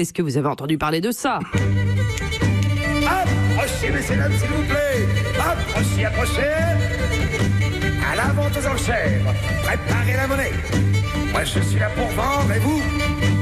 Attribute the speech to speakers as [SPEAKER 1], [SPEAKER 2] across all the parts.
[SPEAKER 1] Est-ce que vous avez entendu parler de ça?
[SPEAKER 2] Approchez, messieurs, dames, s'il vous plaît. Approchez, approchez. À la vente aux enchères. Préparez la monnaie. Moi, je suis là pour vendre et vous,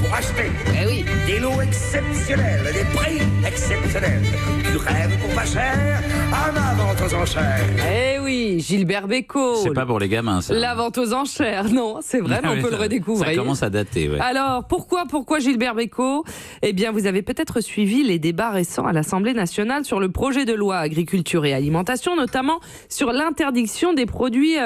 [SPEAKER 2] pour acheter.
[SPEAKER 1] Eh oui.
[SPEAKER 2] Des lots exceptionnels, des prix exceptionnels. Du rêve pour pas cher, à ma vente aux enchères.
[SPEAKER 1] Eh oui, Gilbert Bécaud.
[SPEAKER 3] C'est pas pour les gamins, ça.
[SPEAKER 1] La vente aux enchères, non, c'est vrai, mais on peut le redécouvrir.
[SPEAKER 3] Ça commence à dater, ouais.
[SPEAKER 1] Alors, pourquoi Gilbert Bécaud? Eh bien, vous avez peut-être suivi les débats récents à l'Assemblée nationale sur le projet de loi agriculture et alimentation, notamment sur l'interdiction des produits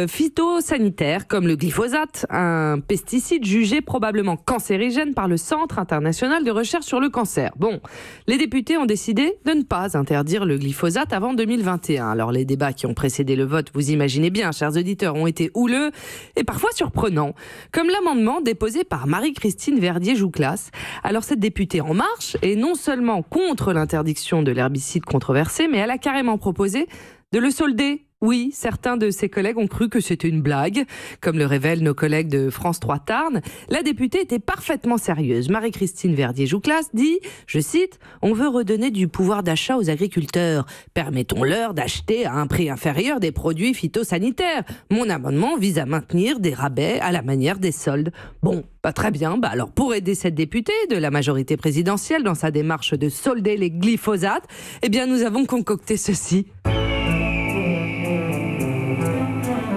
[SPEAKER 1] phytosanitaires, comme le glyphosate, un pesticide jugé probablement cancérigène par le Centre international de recherche sur le cancer. Bon, les députés ont décidé de ne pas interdire le glyphosate avant 2021. Alors, les débats qui ont précédé le vote, vous imaginez bien, chers auditeurs, ont été houleux et parfois surprenants, comme l'amendement déposé par Marie-Christine Verdier-Jouclas. Alors, cette députée En Marche est non seulement contre l'interdiction de l'herbicide controversé, mais elle a carrément proposé de le solder. Oui, certains de ses collègues ont cru que c'était une blague. Comme le révèlent nos collègues de France 3 Tarn, la députée était parfaitement sérieuse. Marie-Christine Verdier-Jouclas dit, je cite, « On veut redonner du pouvoir d'achat aux agriculteurs. Permettons-leur d'acheter à un prix inférieur des produits phytosanitaires. Mon amendement vise à maintenir des rabais à la manière des soldes. » Bon, pas très bien. Alors, pour aider cette députée de la majorité présidentielle dans sa démarche de solder les glyphosates, eh bien, nous avons concocté ceci.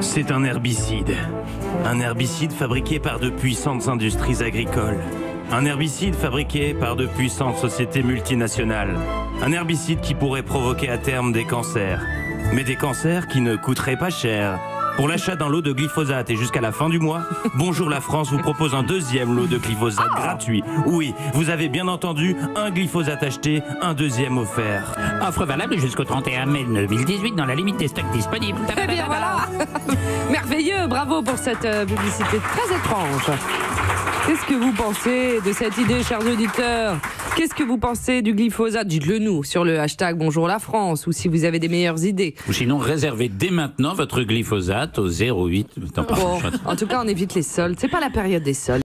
[SPEAKER 4] C'est un herbicide. Un herbicide fabriqué par de puissantes industries agricoles. Un herbicide fabriqué par de puissantes sociétés multinationales. Un herbicide qui pourrait provoquer à terme des cancers. Mais des cancers qui ne coûteraient pas cher. Pour l'achat d'un lot de glyphosate et jusqu'à la fin du mois, Bonjour la France vous propose un deuxième lot de glyphosate gratuit. Oui, vous avez bien entendu, un glyphosate acheté, un deuxième offert.
[SPEAKER 5] Offre valable jusqu'au 31 mai 2018 dans la limite des stocks disponibles.
[SPEAKER 1] Eh bien voilà. Merveilleux, bravo pour cette publicité très étrange. Qu'est-ce que vous pensez de cette idée, chers auditeurs? Qu'est-ce que vous pensez du glyphosate? Dites-le nous sur le hashtag Bonjour la France, ou si vous avez des meilleures idées.
[SPEAKER 3] Ou sinon, réservez dès maintenant votre glyphosate au 08.
[SPEAKER 1] Bon, en tout cas, on évite les soldes. C'est pas la période des soldes.